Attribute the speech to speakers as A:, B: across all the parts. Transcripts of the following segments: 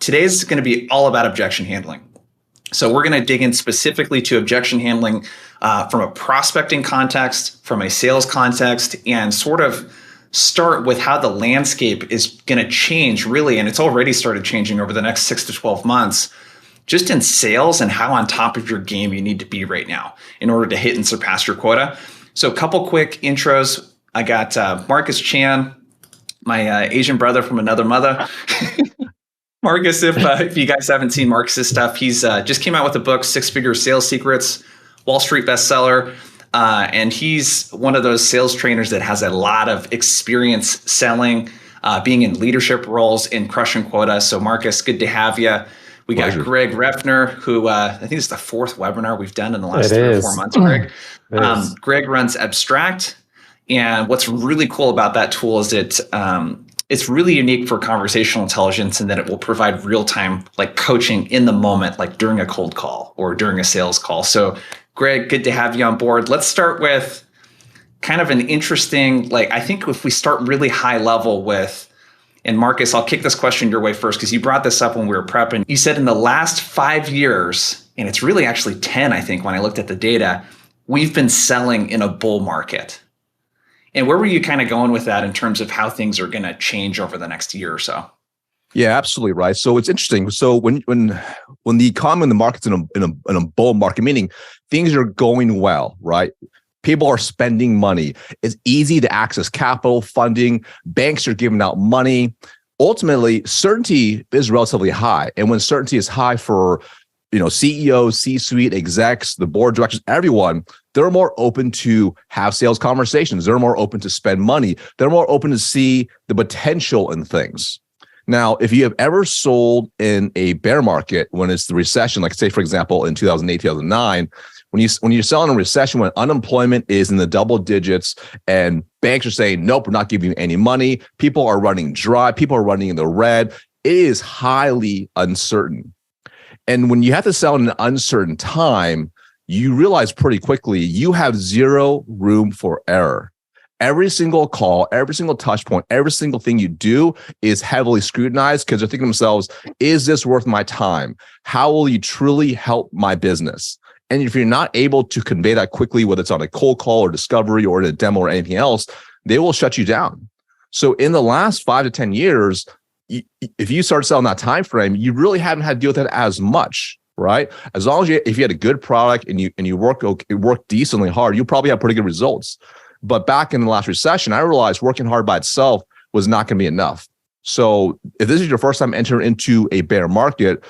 A: Today's going to be all about objection handling. So we're going to dig in specifically to objection handling from a prospecting context, from a sales context, and sort of start with how the landscape is going to change really, and it's already started changing over the next 6 to 12 months, just in sales and how on top of your game you need to be right now in order to hit and surpass your quota. So a couple quick intros. I got Marcus Chan, my Asian brother from another mother. Marcus, if you guys haven't seen Marcus's stuff, he's just came out with a book, 6-Figure Sales Secrets, Wall Street bestseller. And he's one of those sales trainers that has a lot of experience selling, being in leadership roles and crushing quota. So Marcus, good to have you. We got Greg Refner, who I think is the 4th webinar we've done in the last 3 or 4 months, Greg. Greg runs Abstract. And what's really cool about that tool is it's really unique for conversational intelligence in that it will provide real-time like coaching in the moment, like during a cold call or during a sales call. So Greg, good to have you on board. Let's start with kind of an interesting, like I think if we start really high level with, and Marcus, I'll kick this question your way first because you brought this up when we were prepping. You said in the last 5 years, and it's really actually 10, I think, when I looked at the data, we've been selling in a bull market. And where were you kind of going with that in terms of how things are going to change over the next year or so?
B: Yeah, absolutely right. So it's interesting. So when the economy and the market's in a bull market, meaning things are going well, right? People are spending money. It's easy to access capital, funding. Banks are giving out money. Ultimately, certainty is relatively high. And when certainty is high for CEOs, C-suite, execs, the board of directors, everyone, they're more open to have sales conversations. They're more open to spend money. They're more open to see the potential in things. Now, if you have ever sold in a bear market when it's the recession, like say, for example, in 2008, 2009, when you're selling in a recession, when unemployment is in the double digits and banks are saying, nope, we're not giving you any money, people are running dry, people are running in the red, it is highly uncertain. And when you have to sell in an uncertain time, you realize pretty quickly you have zero room for error. Every single call, every single touch point, every single thing you do is heavily scrutinized because they're thinking to themselves, is this worth my time? How will you truly help my business? And if you're not able to convey that quickly, whether it's on a cold call or discovery or in a demo or anything else, they will shut you down. So in the last 5 to 10 years, if you start selling that time frame, you really haven't had to deal with it as much, right? As long as if you had a good product and you work decently hard, you probably have pretty good results. But back in the last recession, I realized working hard by itself was not going to be enough. So if this is your first time entering into a bear market,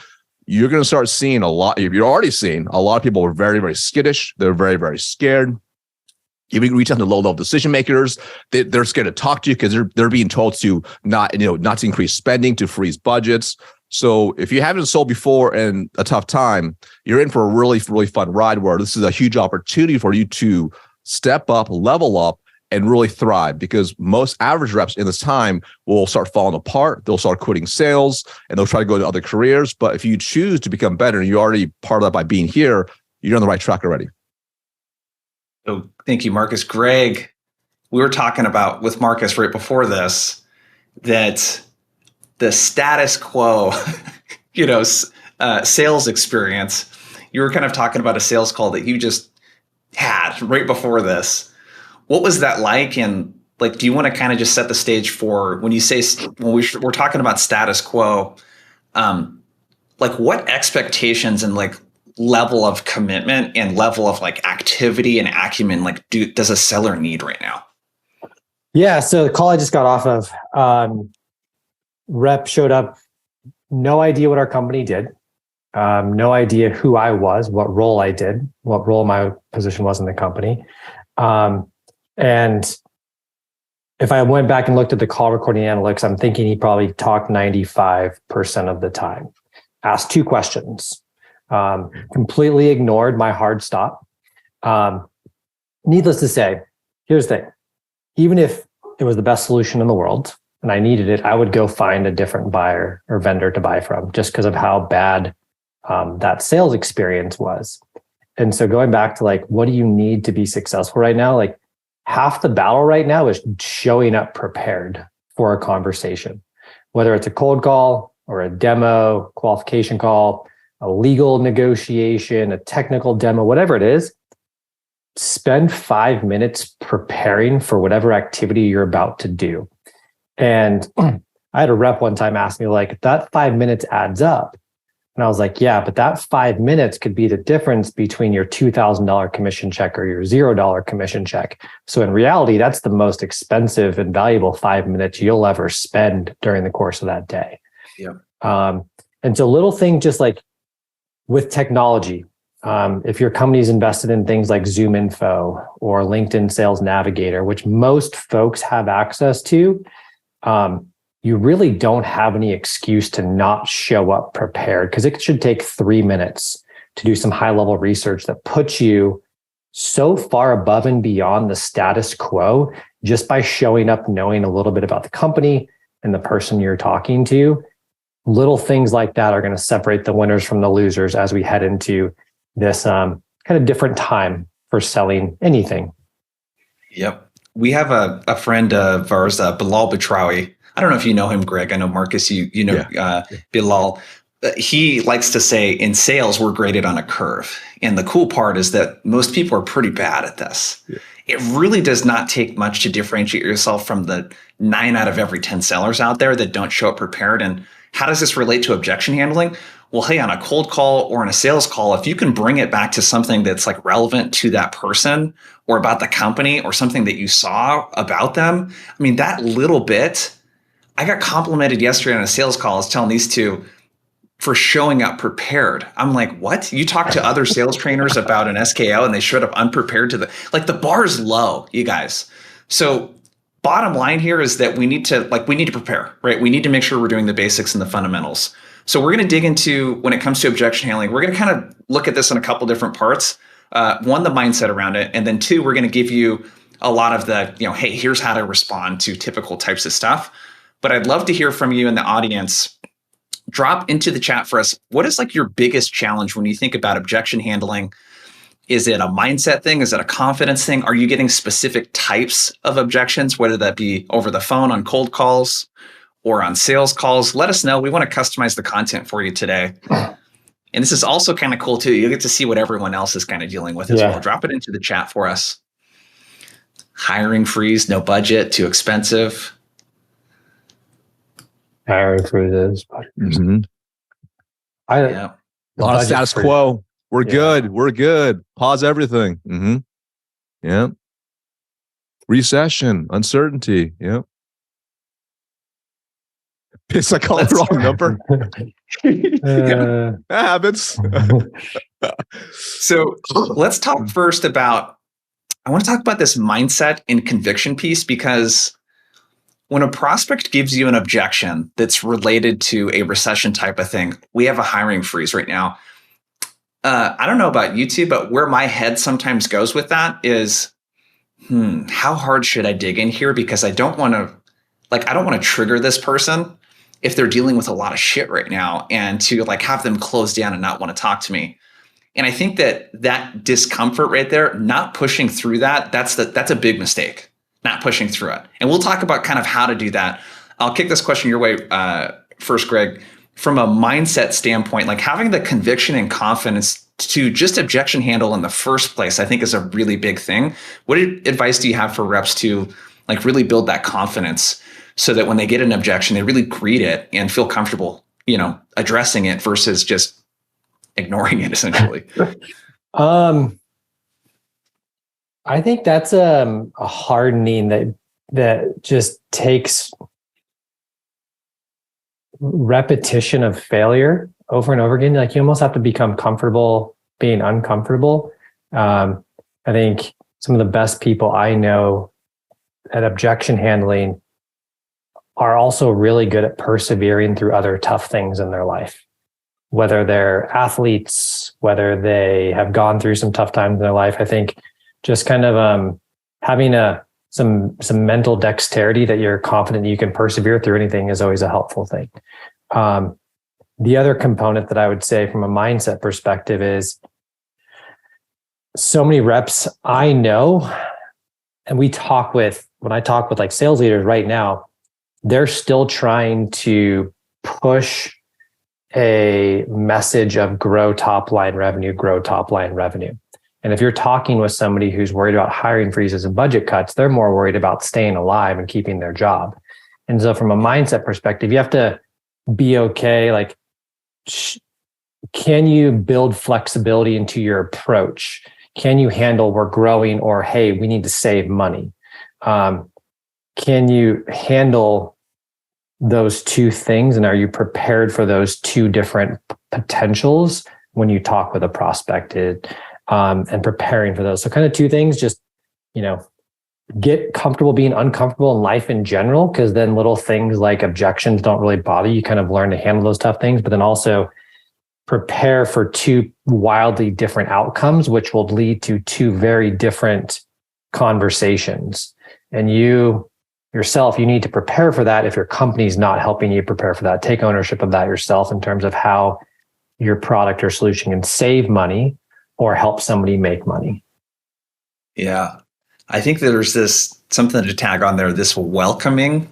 B: you're going to start seeing a lot. You're already seeing a lot of people are very, very skittish. They're very, very scared. Even reach out to low-level decision makers, they're scared to talk to you because they're being told to not to increase spending, to freeze budgets. So if you haven't sold before in a tough time, you're in for a really, really fun ride where this is a huge opportunity for you to step up, level up, and really thrive, because most average reps in this time will start falling apart. They'll start quitting sales and they'll try to go to other careers. But if you choose to become better and you're already part of that by being here, you're on the right track already.
A: So thank you, Marcus. Greg, we were talking about with Marcus right before this, that the status quo, sales experience, you were kind of talking about a sales call that you just had right before this. What was that like? And like, do you want to kind of just set the stage for when you say, we're talking about status quo, like what expectations and like level of commitment and level of like activity and acumen, like does a seller need right now?
C: Yeah. So the call I just got off of, rep showed up, no idea what our company did. No idea who I was, what role I did, what role my position was in the company. And if I went back and looked at the call recording analytics, I'm thinking he probably talked 95% of the time. Asked 2 questions. Completely ignored my hard stop. Needless to say, here's the thing. Even if it was the best solution in the world and I needed it, I would go find a different buyer or vendor to buy from just because of how bad that sales experience was. And so going back to like, what do you need to be successful right now? Like half the battle right now is showing up prepared for a conversation, whether it's a cold call, or a demo, qualification call, a legal negotiation, a technical demo, whatever it is, spend 5 minutes preparing for whatever activity you're about to do. And I had a rep one time ask me, like, that 5 minutes adds up. And I was like, yeah, but that 5 minutes could be the difference between your $2,000 commission check or your $0 commission check. So in reality, that's the most expensive and valuable 5 minutes you'll ever spend during the course of that day.
A: Yeah.
C: And so little thing, just like with technology, if your company's invested in things like Zoom Info or LinkedIn Sales Navigator, which most folks have access to, you really don't have any excuse to not show up prepared, because it should take 3 minutes to do some high-level research that puts you so far above and beyond the status quo just by showing up, knowing a little bit about the company and the person you're talking to. Little things like that are going to separate the winners from the losers as we head into this kind of different time for selling anything.
A: Yep. We have a friend of ours, Bilal Batrawi. I don't know if you know him, Greg. I know Marcus, you know Bilal. He likes to say in sales, we're graded on a curve. And the cool part is that most people are pretty bad at this. Yeah. It really does not take much to differentiate yourself from the 9 out of every 10 sellers out there that don't show up prepared. And how does this relate to objection handling? Well, hey, on a cold call or in a sales call, if you can bring it back to something that's like relevant to that person or about the company or something that you saw about them, I mean, that little bit. I got complimented yesterday on a sales call. I was telling these two for showing up prepared. I'm like, what? You talk to other sales trainers about an SKO and they showed up unprepared to the bar is low, you guys. So bottom line here is that we need to prepare, right? We need to make sure we're doing the basics and the fundamentals. So we're going to dig into, when it comes to objection handling, we're going to kind of look at this in a couple different parts. One, the mindset around it. And then two, we're going to give you a lot of the, hey, here's how to respond to typical types of stuff. But I'd love to hear from you in the audience. Drop into the chat for us. What is like your biggest challenge when you think about objection handling? Is it a mindset thing? Is it a confidence thing? Are you getting specific types of objections, whether that be over the phone on cold calls or on sales calls? Let us know. We want to customize the content for you today. And this is also kind of cool too. You'll get to see what everyone else is kind of dealing with as well. Drop it into the chat for us. Hiring freeze, no budget, too expensive.
C: Hiring freezes.
B: Mm-hmm. A lot of status quo. We're good. We're good. Pause everything. Mm-hmm. Yeah. Recession, uncertainty. Yeah. Piss, I called the wrong number. That happens.
A: So let's talk first about, I want to talk about this mindset and conviction piece, because when a prospect gives you an objection that's related to a recession type of thing, we have a hiring freeze right now. I don't know about you two, but where my head sometimes goes with that is, how hard should I dig in here? Because I don't want to trigger this person if they're dealing with a lot of shit right now, and to like have them close down and not want to talk to me. And I think that discomfort right there, not pushing through that's a big mistake. Not pushing through it. And we'll talk about kind of how to do that. I'll kick this question your way first, Greg. From a mindset standpoint, like having the conviction and confidence to just objection handle in the first place, I think is a really big thing. What advice do you have for reps to like really build that confidence so that when they get an objection, they really greet it and feel comfortable, addressing it versus just ignoring it essentially?
C: I think that's a hardening that just takes repetition of failure over and over again. Like you almost have to become comfortable being uncomfortable. I think some of the best people I know at objection handling are also really good at persevering through other tough things in their life, whether they're athletes, whether they have gone through some tough times in their life. I think just kind of having some mental dexterity that you're confident you can persevere through anything is always a helpful thing. The other component that I would say from a mindset perspective is so many reps I know, and when I talk with like sales leaders right now, they're still trying to push a message of grow top line revenue, grow top line revenue. And if you're talking with somebody who's worried about hiring freezes and budget cuts, they're more worried about staying alive and keeping their job. And so from a mindset perspective, you have to be okay. Like, can you build flexibility into your approach? Can you handle we're growing, or, hey, we need to save money? Can you handle those two things? And are you prepared for those two different potentials when you talk with a prospect, and preparing for those? So kind of two things, just, get comfortable being uncomfortable in life in general, because then little things like objections don't really bother you. You kind of learn to handle those tough things, but then also prepare for two wildly different outcomes, which will lead to two very different conversations. And you yourself, you need to prepare for that. If your company's not helping you prepare for that, take ownership of that yourself in terms of how your product or solution can save money or help somebody make money.
A: Yeah. I think there's something to tag on there, this welcoming,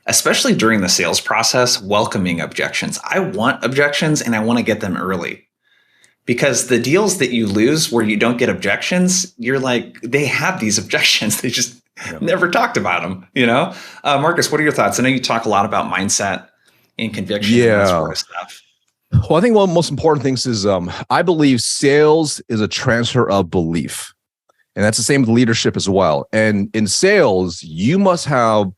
A: especially during the sales process, welcoming objections. I want objections and I want to get them early, because the deals that you lose where you don't get objections, you're like, they have these objections. They just never talked about them, Marcus, what are your thoughts? I know you talk a lot about mindset and conviction and that sort of stuff.
B: Well, I think one of the most important things is I believe sales is a transfer of belief. And that's the same with leadership as well. And in sales, you must have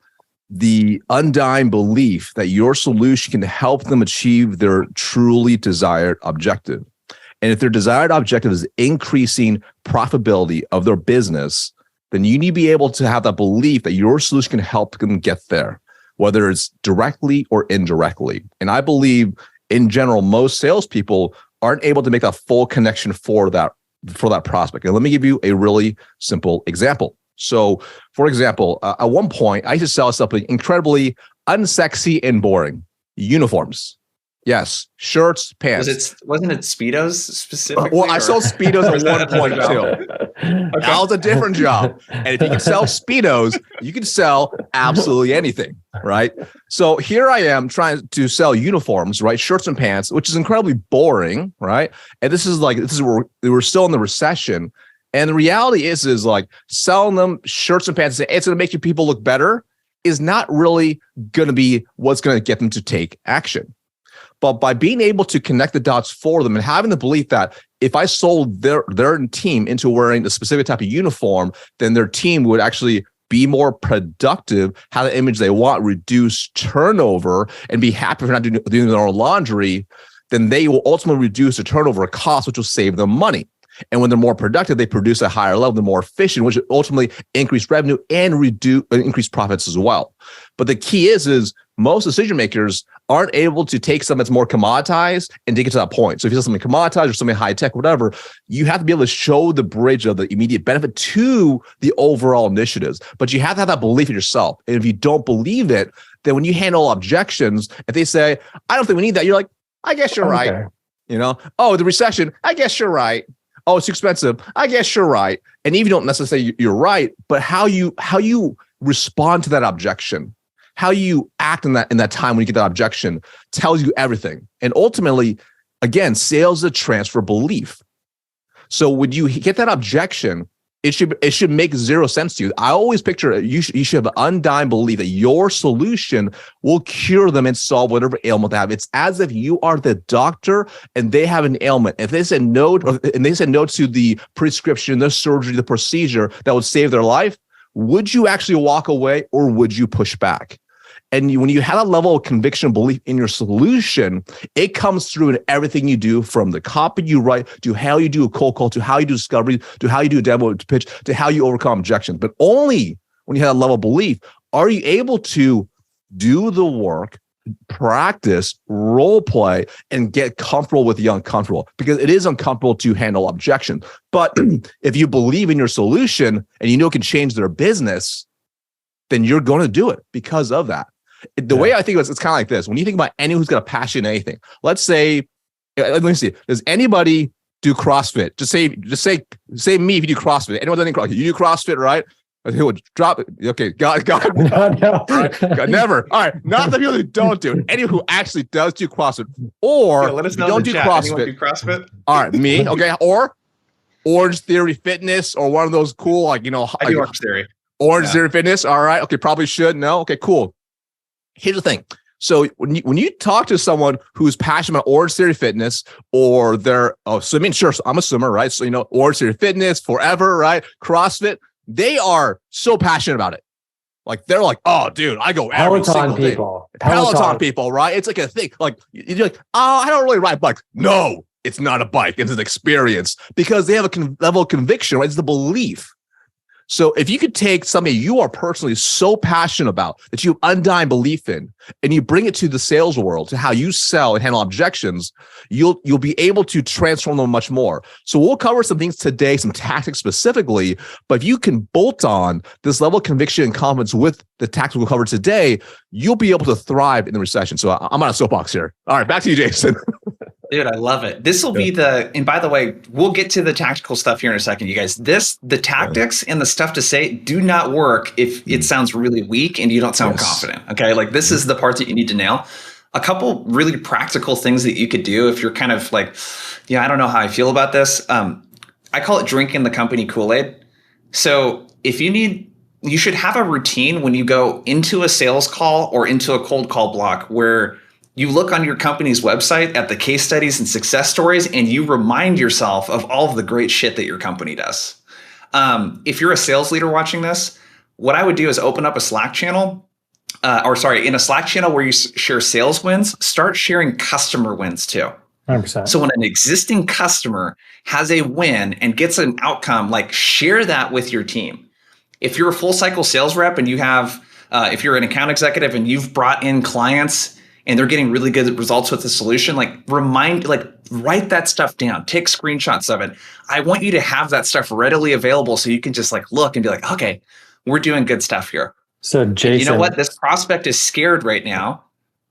B: the undying belief that your solution can help them achieve their truly desired objective. And if their desired objective is increasing profitability of their business, then you need to be able to have that belief that your solution can help them get there, whether it's directly or indirectly. And I believe in general, most salespeople aren't able to make that full connection for that prospect. And let me give you a really simple example. So, for example, at one point, I used to sell something incredibly unsexy and boring: uniforms. Yes, shirts, pants.
A: Wasn't it Speedos specifically?
B: Well, I sold Speedos at one point too. Okay. That was a different job. And if you can sell Speedos, you can sell absolutely anything, right? So here I am trying to sell uniforms, right? Shirts and pants, which is incredibly boring, right? And this is where we're still in the recession. And the reality is like selling them shirts and pants and say, it's going to make your people look better is not really going to be what's going to get them to take action. But by being able to connect the dots for them and having the belief that if I sold their team into wearing a specific type of uniform, then their team would actually be more productive, have the image they want, reduce turnover, and be happy for not doing their own laundry, then they will ultimately reduce the turnover cost, which will save them money. And when they're more productive, they produce at a higher level, they're more efficient, which will ultimately increase revenue and increase profits as well. But the key is most decision makers aren't able to take something that's more commoditized and take it to that point. So if you sell something commoditized or something high tech, whatever, you have to be able to show the bridge of the immediate benefit to the overall initiatives. But you have to have that belief in yourself. And if you don't believe it, then when you handle objections, if they say, I don't think we need that, you're like, I guess you're right. Oh, the recession, I guess you're right. Oh, it's too expensive, I guess you're right. And even if you don't necessarily say you're right, but how you respond to that objection, how you act in that time when you get that objection tells you everything. And ultimately, again, sales is a transfer of belief. So when you get that objection, it should make zero sense to you. I always picture you should have an undying belief that your solution will cure them and solve whatever ailment they have. It's as if you are the doctor and they have an ailment. If they said no, and they said no to the prescription, the surgery, the procedure that would save their life, would you actually walk away or would you push back? And when you have a level of conviction and belief in your solution, it comes through in everything you do, from the copy you write to how you do a cold call, to how you do discovery, to how you do a demo to pitch, to how you overcome objections. But only when you have a level of belief are you able to do the work, practice, role play, and get comfortable with the uncomfortable, because it is uncomfortable to handle objection. But if you believe in your solution and you know it can change their business, then you're going to do it because of that. The way I think of it, it's kind of like this. When you think about anyone who's got a passion in anything, let's say, let me see, does anybody do CrossFit? Just say me if you do CrossFit. Anyone does any CrossFit? You do CrossFit, right? He would drop it. Okay, God.
C: No.
B: All right, God, never. All right, not the people who don't do it. Anyone who actually does do CrossFit, or
A: let us
B: if
A: know
B: you
A: in
B: don't
A: the
B: do
A: chat. Anyone
B: CrossFit.
A: do CrossFit?
B: All right, me. Okay, or Orange Theory Fitness, or one of those cool,
A: I do Orange Theory.
B: Orange Theory Fitness. All right. Okay, probably should. No. Okay, cool. Here's the thing. So when you talk to someone who's passionate about Orange Theory Fitness, or they're swimming, sure, so I'm a swimmer, right? So Orange Theory Fitness, Forever, right? CrossFit, they are so passionate about it. Like they're like, oh, dude, I go every single day. Peloton people, right? It's like a thing. Like you're like, oh, I don't really ride bikes. No, it's not a bike. It's an experience because they have a level of conviction, right? It's the belief. So if you could take something you are personally so passionate about that you have undying belief in, and you bring it to the sales world, to how you sell and handle objections, you'll be able to transform them much more. So we'll cover some things today, some tactics specifically, but if you can bolt on this level of conviction and confidence with the tactics we'll cover today, you'll be able to thrive in the recession. So I'm on a soapbox here. All right, back to you, Jason.
A: Dude, I love it. This will be and by the way, we'll get to the tactical stuff here in a second, you guys. The tactics and the stuff to say do not work if it sounds really weak and you don't sound confident. Okay. Like this is the part that you need to nail. A couple really practical things that you could do if you're kind of like, I don't know how I feel about this. I call it drinking the company Kool-Aid. So if you should have a routine when you go into a sales call or into a cold call block where you look on your company's website at the case studies and success stories, and you remind yourself of all of the great shit that your company does. If you're a sales leader watching this, what I would do is open up a Slack channel, in a Slack channel where you share sales wins, start sharing customer wins too.
C: 100%.
A: So when an existing customer has a win and gets an outcome, like share that with your team. If you're a full cycle sales rep and you have, if you're an account executive and you've brought in clients and they're getting really good results with the solution, write that stuff down, take screenshots of it. I want you to have that stuff readily available so you can just look and be like, okay, we're doing good stuff here.
C: So Jason,
A: and you know what? This prospect is scared right now,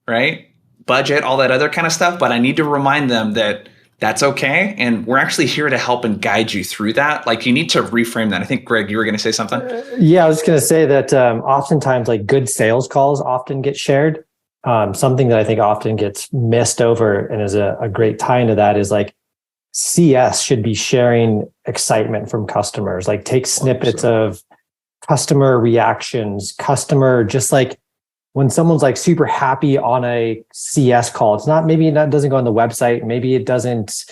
A: right? Budget, all that other kind of stuff. But I need to remind them that that's okay. And we're actually here to help and guide you through that. Like you need to reframe that. I think, Greg, you were going to say something.
C: Yeah, I was just going to say that oftentimes good sales calls often get shared. Something that I think often gets missed over and is a great tie into that is CS should be sharing excitement from customers. Take snippets of customer reactions, just when someone's super happy on a CS call, it's not, maybe that doesn't go on the website, maybe it doesn't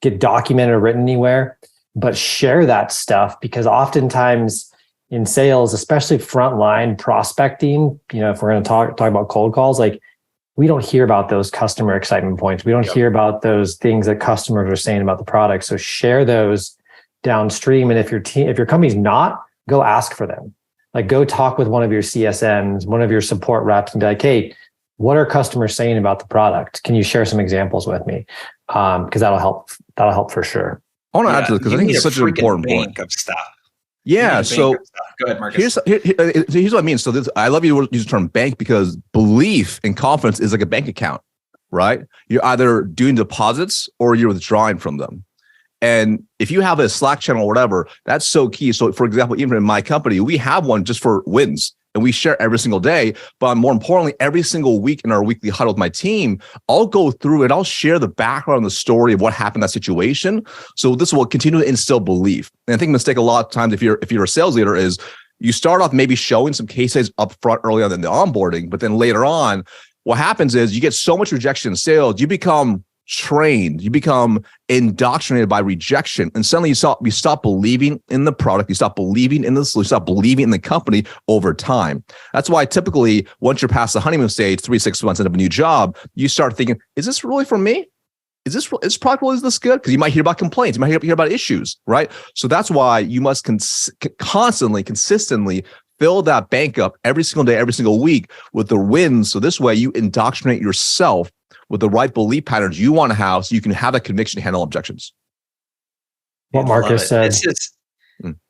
C: get documented or written anywhere, but share that stuff because oftentimes in sales, especially frontline prospecting, if we're going to talk about cold calls, we don't hear about those customer excitement points. We don't hear about those things that customers are saying about the product. So share those downstream. And if your company's not, go ask for them. Go talk with one of your CSMs, one of your support reps and be like, hey, what are customers saying about the product? Can you share some examples with me? Because that'll help for sure.
B: I want to add to this because I think it's such an important point
A: of stuff.
B: Yeah. So
A: go ahead, Marcus.
B: Here's what I mean. So I love you use the term bank because belief and confidence is like a bank account, right? You're either doing deposits or you're withdrawing from them. And if you have a Slack channel or whatever, that's so key. So for example, even in my company, we have one just for wins and we share every single day. But more importantly, every single week in our weekly huddle with my team, I'll go through it. I'll share the background, the story of what happened in that situation. So this will continue to instill belief. And I think a mistake a lot of times if you're a sales leader is you start off maybe showing some cases up front early on in the onboarding, but then later on, what happens is you get so much rejection in sales, you become trained, you become indoctrinated by rejection, and suddenly you stop believing in the product, you stop believing in the solution, you stop believing in the company over time. That's why typically once you're past the honeymoon stage, 3-6 months into a new job, you start thinking, is this really for me? Is this product really this good? Because you might hear about complaints, you might hear about issues, right? So that's why you must consistently fill that bank up every single day, every single week with the wins. So this way you indoctrinate yourself with the right belief patterns you want to have so you can have that conviction to handle objections.
C: What Marcus said.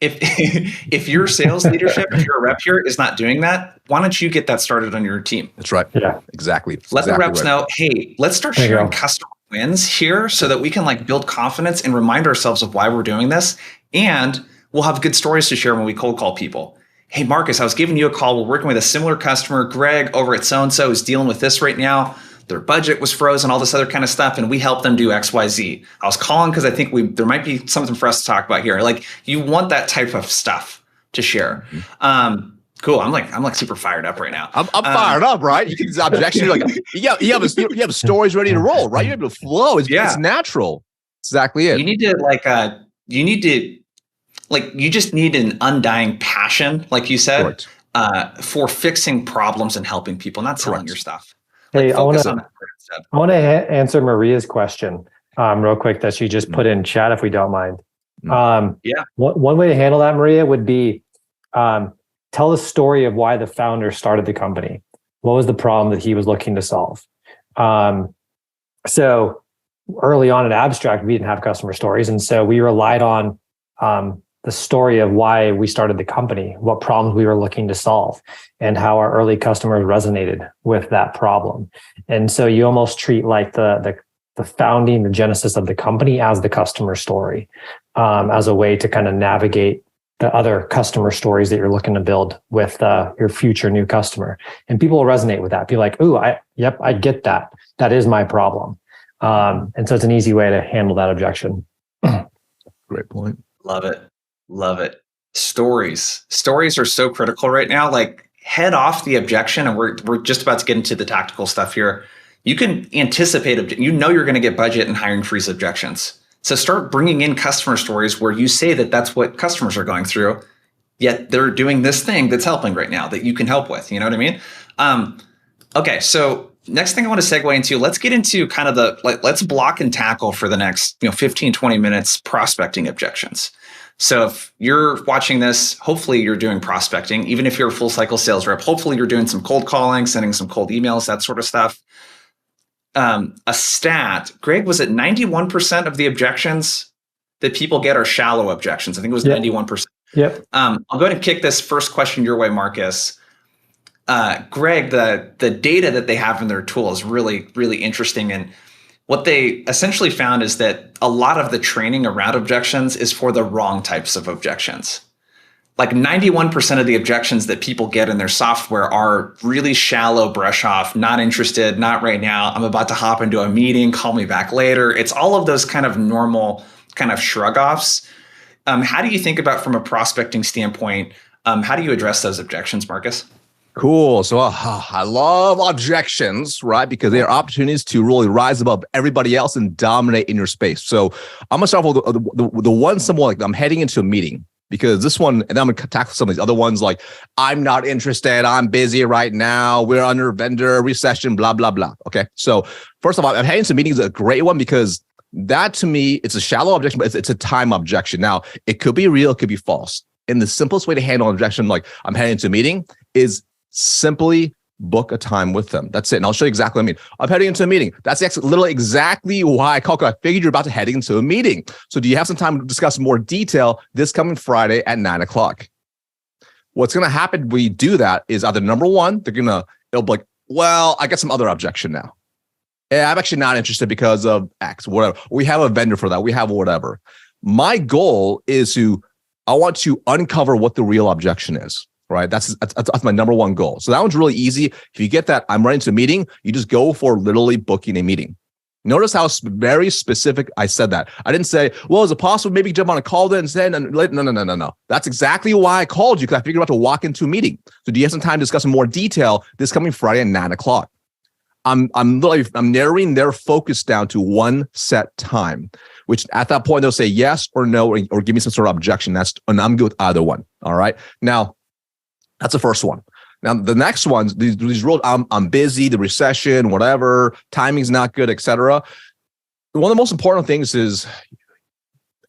A: If your sales leadership, if you're a rep here, is not doing that, why don't you get that started on your team?
B: That's right.
C: Yeah,
B: exactly.
A: Let the reps know, hey, let's start sharing customer wins here so that we can build confidence and remind ourselves of why we're doing this. And we'll have good stories to share when we cold call people. hey, Marcus, I was giving you a call. We're working with a similar customer, Greg, over at so-and-so is dealing with this right now. Their budget was frozen, all this other kind of stuff, and we helped them do X, Y, Z. I was calling because I think there might be something for us to talk about here. Like, you want that type of stuff to share. Cool. I'm like super fired up right now.
B: I'm fired up, right? You can objection. Like you have stories ready to roll, right? You're able to flow. It's natural. Exactly it.
A: You need to you just need an undying passion, like you said, for fixing problems and helping people, not selling your stuff.
C: Hey, I want to answer Maria's question real quick that she just put in chat, if we don't mind. One way to handle that, Maria, would be tell the story of why the founder started the company. What was the problem that he was looking to solve? So early on at Abstract, we didn't have customer stories, and so we relied on the story of why we started the company, what problems we were looking to solve, and how our early customers resonated with that problem. And so you almost treat like the founding, the genesis of the company as the customer story, as a way to kind of navigate the other customer stories that you're looking to build with your future new customer. And people will resonate with that. Be like, ooh, I get that. That is my problem. And so it's an easy way to handle that objection.
B: Great point.
A: Love it. Stories are so critical right now. Like, head off the objection, and we're just about to get into the tactical stuff here. You can anticipate, you're going to get budget and hiring freeze objections. So start bringing in customer stories where you say that that's what customers are going through, yet they're doing this thing that's helping right now that you can help with. You know what I mean? Okay, so next thing I want to segue into, let's get into kind of let's block and tackle for the next 15, 20 minutes prospecting objections. So if you're watching this, hopefully you're doing prospecting. Even if you're a full cycle sales rep, hopefully you're doing some cold calling, sending some cold emails, that sort of stuff. A stat, Greg, was it 91% of the objections that people get are shallow objections? I think it was 91%.
C: Yep.
A: I'll go ahead and kick this first question your way, Marcus. Greg, the data that they have in their tool is really, really interesting. And what they essentially found is that a lot of the training around objections is for the wrong types of objections. Like 91% of the objections that people get in their software are really shallow brush off, not interested, not right now. I'm about to hop into a meeting, call me back later. It's all of those kind of normal kind of shrug offs. How do you think about, from a prospecting standpoint, how do you address those objections, Marcus?
B: Cool. So I love objections, right? Because they are opportunities to really rise above everybody else and dominate in your space. So I'm going to start with the one simple, like I'm heading into a meeting, because this one, and then I'm going to tackle some of these other ones, like I'm not interested, I'm busy right now, we're under vendor recession, blah, blah, blah. Okay. So first of all, I'm heading into meetings is a great one, because that to me, it's a shallow objection, but it's a time objection. Now, it could be real, it could be false. And the simplest way to handle an objection, like I'm heading into a meeting, is simply book a time with them. That's it. And I'll show you exactly what I mean. I'm heading into a meeting. That's literally exactly why I called. I figured you're about to head into a meeting. So do you have some time to discuss more detail this coming Friday at 9:00? What's going to happen when you do that is either number one, it'll be like, well, I got some other objection now. Yeah, I'm actually not interested because of X, whatever. We have a vendor for that. We have whatever. My goal is I want to uncover what the real objection is. Right. That's my number one goal. So that one's really easy. If you get that, I'm running to a meeting, you just go for literally booking a meeting. Notice how very specific I said that. I didn't say, well, is it possible maybe jump on a call then and send? No. That's exactly why I called you, because I figured about to walk into a meeting. So do you have some time to discuss in more detail this coming Friday at 9:00? I'm narrowing their focus down to one set time, which at that point they'll say yes or no, or give me some sort of objection. And I'm good with either one. All right. Now, that's the first one. Now, the next ones, these rules, I'm busy, the recession, whatever, timing's not good, etc. One of the most important things is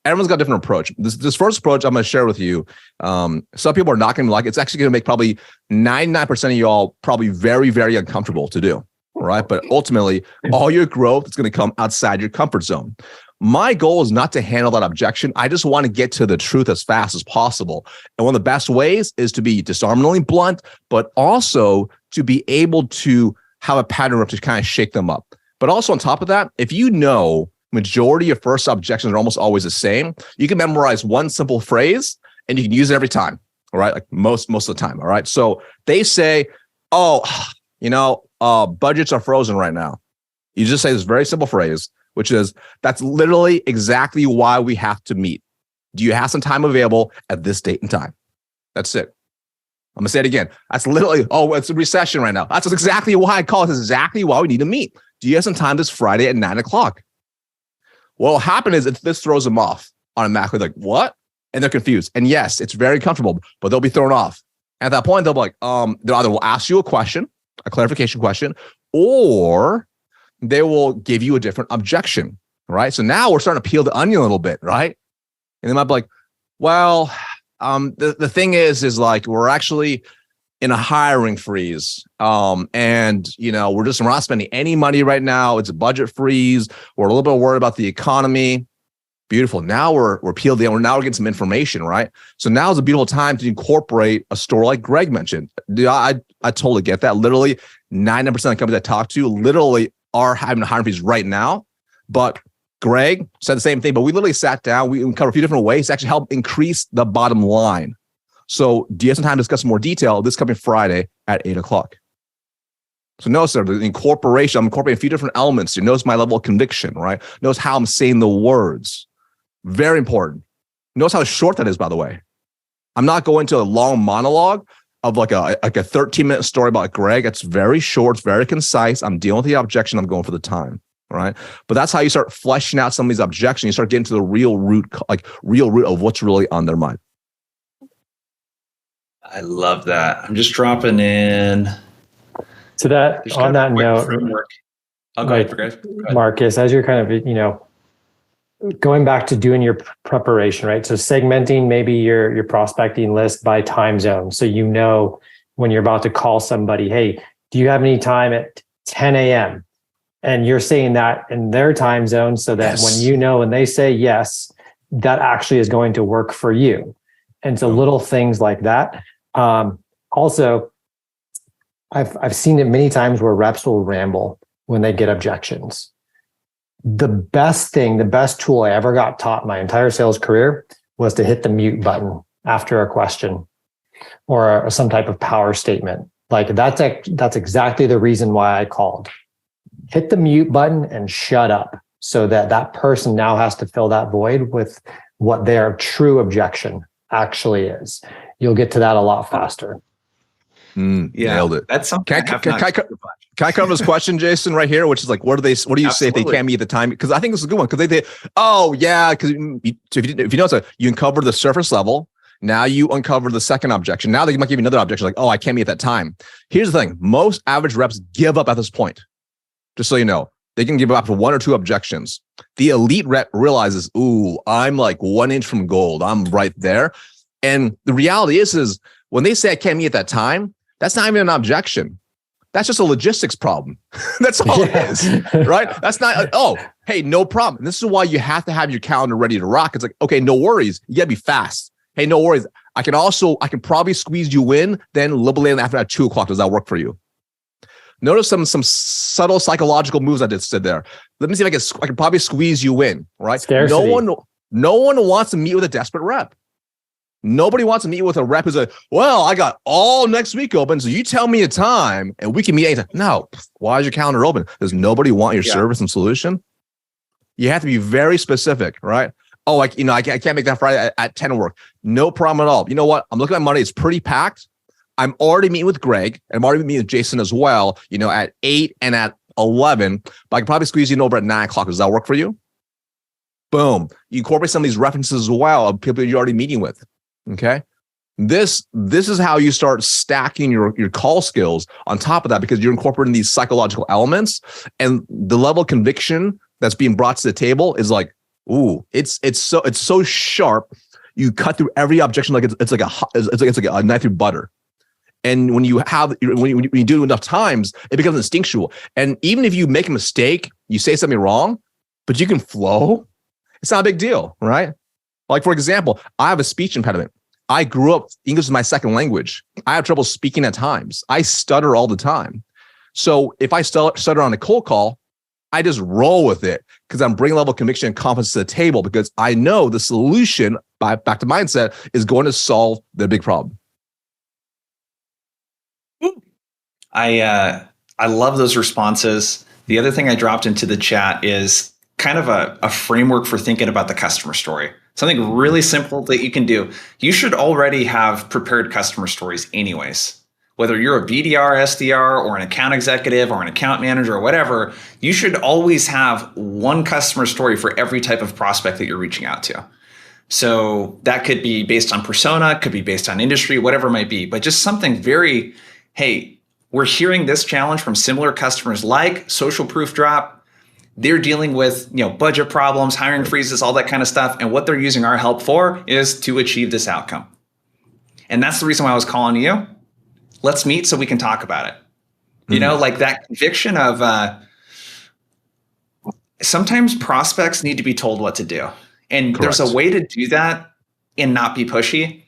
B: everyone's got a different approach. This first approach I'm going to share with you, some people are not going to like it. It's actually going to make probably 99% of y'all probably very, very uncomfortable to do, right? But ultimately, all your growth is going to come outside your comfort zone. My goal is not to handle that objection. I just want to get to the truth as fast as possible. And one of the best ways is to be disarmingly blunt, but also to be able to have a pattern to kind of shake them up. But also on top of that, if you know majority of first objections are almost always the same, you can memorize one simple phrase and you can use it every time. All right, like most of the time. All right, so they say, "Oh, budgets are frozen right now." You just say this very simple phrase, which is, "That's literally exactly why we have to meet. Do you have some time available at this date and time?" That's it. I'm gonna say it again. That's literally, it's a recession right now. That's exactly why I call it. That's exactly why we need to meet. Do you have some time this Friday at 9:00? What'll happen is this throws them off automatically. Like, what? And they're confused. And yes, it's very comfortable, but they'll be thrown off. At that point, they'll be like, they'll either will ask you a question, a clarification question, or they will give you a different objection, right? So now we're starting to peel the onion a little bit, right? And they might be like, well, the thing is like, we're actually in a hiring freeze. And we're not spending any money right now. It's a budget freeze. We're a little bit worried about the economy. Beautiful. Now we're peeled in. We're getting some information, right? So now is a beautiful time to incorporate a story like Greg mentioned. I totally get that. Literally 99% of the companies I talk to literally are having a hiring freeze right now. But Greg said the same thing, but we literally sat down. We covered a few different ways to actually help increase the bottom line. So do you have some time to discuss more detail this coming Friday at 8:00? So notice the incorporation. I'm incorporating a few different elements. You notice my level of conviction, right? Notice how I'm saying the words. Very important. Notice how short that is, by the way. I'm not going to a long monologue of like a 13-minute story about Greg. It's very short, it's very concise. I'm dealing with the objection. I'm going for the time. Right. But that's how you start fleshing out some of these objections. You start getting to the real root of what's really on their mind.
A: I love that. I'm just dropping in.
C: So that on that note,
A: framework. Go ahead.
C: Marcus, as you're kind of, going back to doing your preparation, right? So segmenting maybe your prospecting list by time zone. So when you're about to call somebody, hey, do you have any time at 10 a.m.? And you're saying that in their time zone so that when they say yes, that actually is going to work for you. And so little things like that. Also, I've seen it many times where reps will ramble when they get objections. The best tool I ever got taught my entire sales career was to hit the mute button after a question or some type of power statement. Like that's exactly the reason why I called. Hit the mute button and shut up so that person now has to fill that void with what their true objection actually is. You'll get to that a lot faster.
B: Nailed it.
A: That's something.
B: Can I cover this question, Jason, right here? Which is like, what do you say if they can't meet at the time? Because I think this is a good one. Because because if you notice, you uncover the surface level. Now you uncover the second objection. Now they might give you another objection, like, oh, I can't meet at that time. Here's the thing: most average reps give up at this point. Just so you know, they can give up for one or two objections. The elite rep realizes, ooh, I'm like 1 inch from gold. I'm right there. And the reality is when they say I can't meet at that time, that's not even an objection. That's just a logistics problem. That's all it is, right? That's not, hey, no problem. And this is why you have to have your calendar ready to rock. It's like, okay, no worries. You gotta be fast. Hey, no worries. I can probably squeeze you in then a little bit later after at 2:00. Does that work for you? Notice some subtle psychological moves I did there. Let me see if I can probably squeeze you in, right?
C: Scarcity.
B: No one wants to meet with a desperate rep. Nobody wants to meet with a rep who's like, well, I got all next week open, so you tell me a time and we can meet anytime. No, why is your calendar open? Does nobody want your service and solution? You have to be very specific, right? Oh, I can't make that Friday at 10 work. No problem at all. You know what? I'm looking at Monday. It's pretty packed. I'm already meeting with Greg, and I'm already meeting with Jason as well, at 8 and at 11, but I can probably squeeze you in over at 9:00. Does that work for you? Boom. You incorporate some of these references as well of people you're already meeting with. Okay. This is how you start stacking your call skills on top of that, because you're incorporating these psychological elements, and the level of conviction that's being brought to the table is like, ooh, it's so sharp. You cut through every objection like it's like a knife through butter. And when you do it enough times, it becomes instinctual. And even if you make a mistake, you say something wrong, but you can flow, it's not a big deal, right? Like, for example, I have a speech impediment. I grew up, English is my second language. I have trouble speaking at times. I stutter all the time. So if I stutter on a cold call, I just roll with it because I'm bringing level of conviction and confidence to the table, because I know the solution back to mindset, is going to solve the big problem.
A: I love those responses. The other thing I dropped into the chat is kind of a framework for thinking about the customer story. Something really simple that you can do. You should already have prepared customer stories anyways. Whether you're a BDR, SDR, or an account executive, or an account manager, or whatever, you should always have one customer story for every type of prospect that you're reaching out to. So that could be based on persona, could be based on industry, whatever it might be, but just something very, hey, we're hearing this challenge from similar customers like Social Proof Drop. They're dealing with, budget problems, hiring freezes, all that kind of stuff. And what they're using our help for is to achieve this outcome. And that's the reason why I was calling you. Let's meet so we can talk about it. Like that conviction of sometimes prospects need to be told what to do. And
B: Correct.
A: There's a way to do that and not be pushy.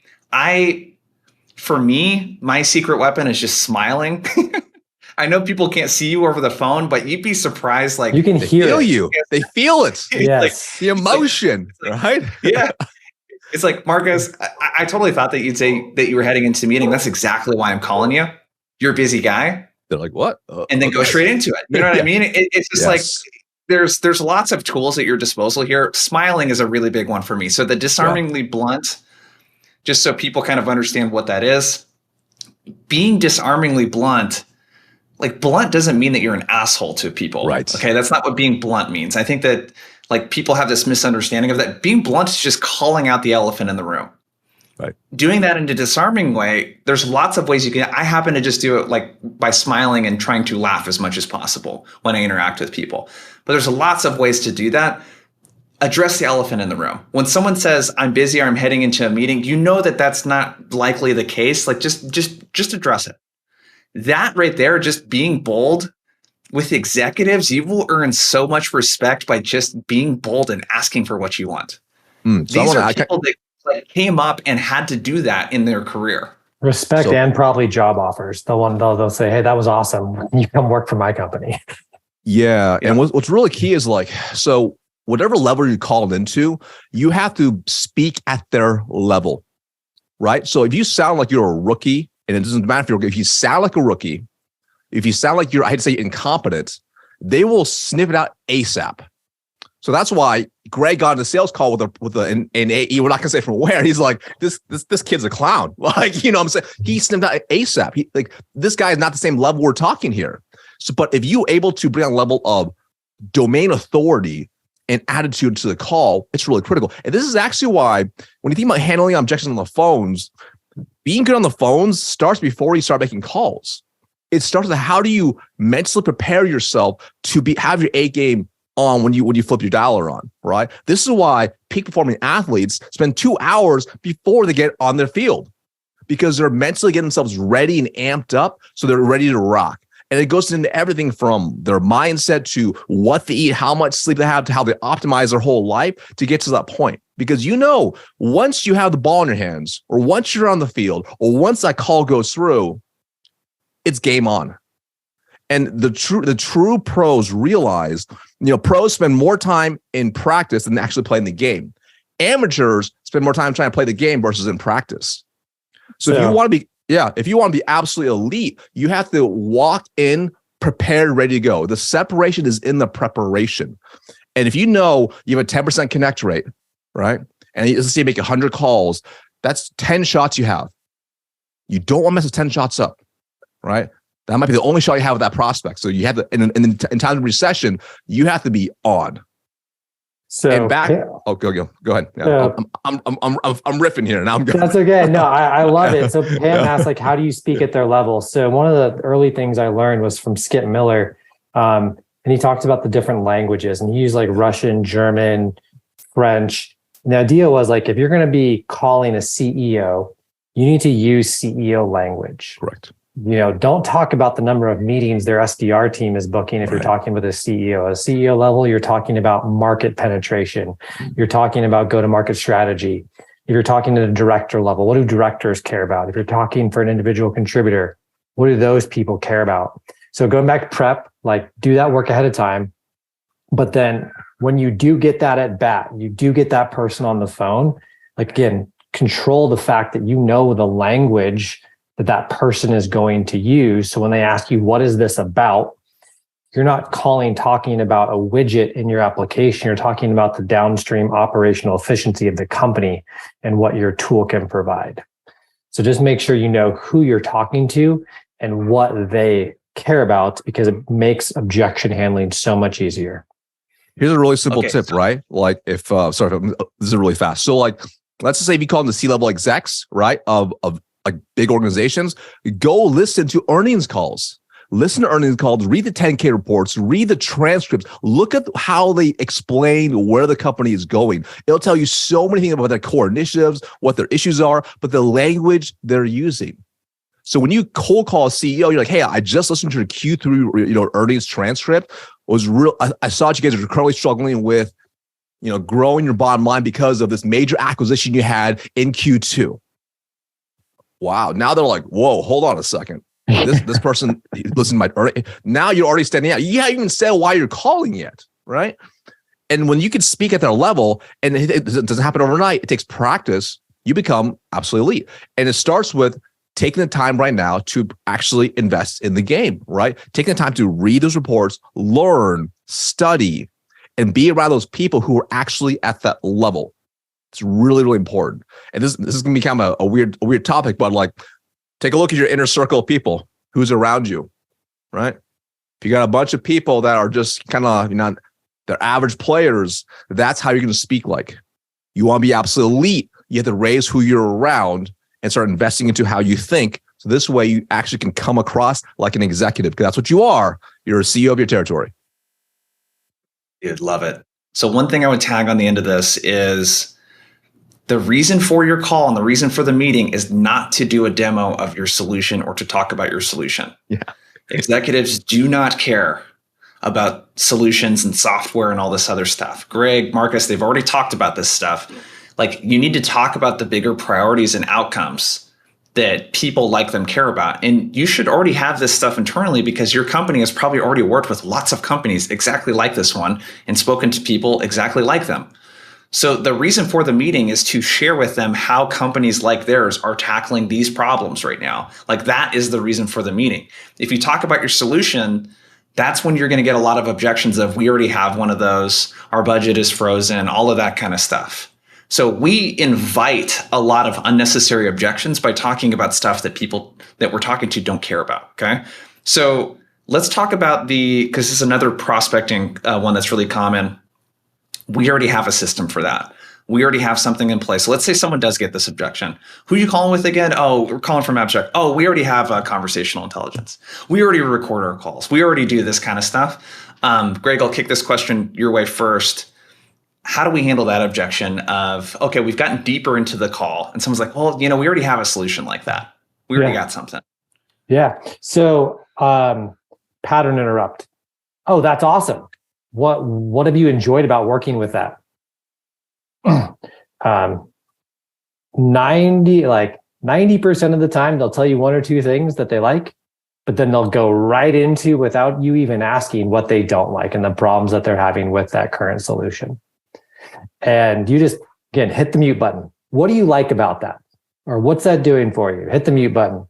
A: For me, my secret weapon is just smiling. I know people can't see you over the phone, but you'd be surprised. Like
C: you can hear
B: you. They feel it.
C: Yes.
B: The emotion, right?
A: Yeah. It's like, Marcus, I totally thought that you'd say that you were heading into the meeting. That's exactly why I'm calling you. You're a busy guy.
B: They're like, what?
A: And then go straight into it. You know what I mean? It's just like, there's lots of tools at your disposal here. Smiling is a really big one for me. So the disarmingly blunt, just so people kind of understand what that is. Being disarmingly blunt, like blunt doesn't mean that you're an asshole to people.
B: Right.
A: Okay. That's not what being blunt means. I think that like people have this misunderstanding of that. Being blunt is just calling out the elephant in the room.
B: Right.
A: Doing that in a disarming way, there's lots of ways you can. I happen to just do it like by smiling and trying to laugh as much as possible when I interact with people. But there's lots of ways to do that. Address the elephant in the room. When someone says, I'm busy or I'm heading into a meeting, you know that that's not likely the case. Like just address it. That right there, just being bold with executives, you will earn so much respect by just being bold and asking for what you want. These are people that came up and had to do that in their career.
C: Respect and probably job offers. They'll say, hey, that was awesome. You come work for my company.
B: Yeah. And what's really key is like, so whatever level you're called into, you have to speak at their level, right? So if you sound like you're a rookie, and it doesn't matter if you sound like a rookie, if you sound like I hate to say incompetent, they will sniff it out ASAP. So that's why Greg got on a sales call with an AE. We're not gonna say from where. He's like, this kid's a clown. Like, what I'm saying? He sniffed out ASAP. This guy is not the same level we're talking here. So, but if you able to bring a level of domain authority and attitude to the call, it's really critical. And this is actually why when you think about handling objections on the phones, being good on the phones starts before you start making calls. It starts with how do you mentally prepare yourself to have your A game on when you flip your dialer on, right? This is why peak performing athletes spend 2 hours before they get on their field, because they're mentally getting themselves ready and amped up so they're ready to rock. And it goes into everything from their mindset to what they eat, how much sleep they have, to how they optimize their whole life to get to that point. Because once you have the ball in your hands, or once you're on the field, or once that call goes through, it's game on. And the true pros realize, pros spend more time in practice than actually playing the game. Amateurs spend more time trying to play the game versus in practice. So if you want to be absolutely elite, you have to walk in prepared, ready to go. The separation is in the preparation. And if you have a 10% connect rate, right? And let's say you make 100 calls, that's 10 shots you have. You don't want to mess with 10 shots up, right? That might be the only shot you have with that prospect. So you have to, in times of recession, you have to be on.
C: So
B: and back. Oh, go ahead. Yeah, I'm riffing here now.
C: That's okay. No, I love it. So Pam asked, how do you speak at their level? So one of the early things I learned was from Skip Miller, and he talked about the different languages, and he used like Russian, German, French. And the idea was if you're going to be calling a CEO, you need to use CEO language.
B: Correct.
C: Don't talk about the number of meetings their SDR team is booking if you're talking with a CEO. At a CEO level, you're talking about market penetration. You're talking about go-to-market strategy. If you're talking at a director level, what do directors care about? If you're talking for an individual contributor, what do those people care about? So going back to prep, do that work ahead of time. But then when you do get that at bat, you do get that person on the phone, Like, again, control the fact that you know the language that that person is going to use. So when they ask you, what is this about? You're not talking about a widget in your application. You're talking about the downstream operational efficiency of the company and what your tool can provide. So just make sure you know who you're talking to and what they care about, because it makes objection handling so much easier.
B: Here's a really simple tip, right? Like if, this is really fast. So like, let's just say if you call them the C-level execs, right, of like big organizations, go listen to earnings calls. Listen to earnings calls, read the 10K reports, read the transcripts, look at how they explain where the company is going. It'll tell you so many things about their core initiatives, what their issues are, but the language they're using. So when you cold call a CEO, you're like, hey, I just listened to the Q3 earnings transcript. It was real. I saw that you guys are currently struggling with growing your bottom line because of this major acquisition you had in Q2. Wow. Now they're like, whoa, hold on a second. This person listened to my earnings. Now you're already standing out. You haven't even said why you're calling yet, right? And when you can speak at their level, and it doesn't happen overnight, it takes practice, you become absolutely elite. And it starts with taking the time right now to actually invest in the game, right? Taking the time to read those reports, learn, study, and be around those people who are actually at that level. It's really, really important. And this is going to become a weird topic, but like, take a look at your inner circle of people, who's around you, right? If you got a bunch of people that are just kind of, they're average players, that's how you're going to speak like. You want to be absolute elite, you have to raise who you're around and start investing into how you think. So this way you actually can come across like an executive, because that's what you are. You're a CEO of your territory.
A: Dude, love it. So one thing I would tag on the end of this is the reason for your call and the reason for the meeting is not to do a demo of your solution or to talk about your solution.
B: Yeah.
A: Executives do not care about solutions and software and all this other stuff. Greg, Marcus, they've already talked about this stuff. Like, you need to talk about the bigger priorities and outcomes that people like them care about. And you should already have this stuff internally, because your company has probably already worked with lots of companies exactly like this one and spoken to people exactly like them. So the reason for the meeting is to share with them how companies like theirs are tackling these problems right now. Like, that is the reason for the meeting. If you talk about your solution, that's when you're going to get a lot of objections of, we already have one of those, our budget is frozen, all of that kind of stuff. So we invite a lot of unnecessary objections by talking about stuff that people that we're talking to don't care about. Okay. So let's talk about because this is another prospecting one that's really common. We already have a system for that. We already have something in place. So let's say someone does get this objection. Who are you calling with again? Oh, we're calling from Abstract. Oh, we already have conversational intelligence. We already record our calls. We already do this kind of stuff. Greg, I'll kick this question your way first. How do we handle that objection of, okay, we've gotten deeper into the call and someone's like, well, we already have a solution like that. We already got something. Yeah.
C: So pattern interrupt. Oh, that's awesome. What have you enjoyed about working with that? 90% of the time, they'll tell you one or two things that they like, but then they'll go right into, without you even asking, what they don't like and the problems that they're having with that current solution. And you just, again, hit the mute button. What do you like about that? Or what's that doing for you? Hit the mute button.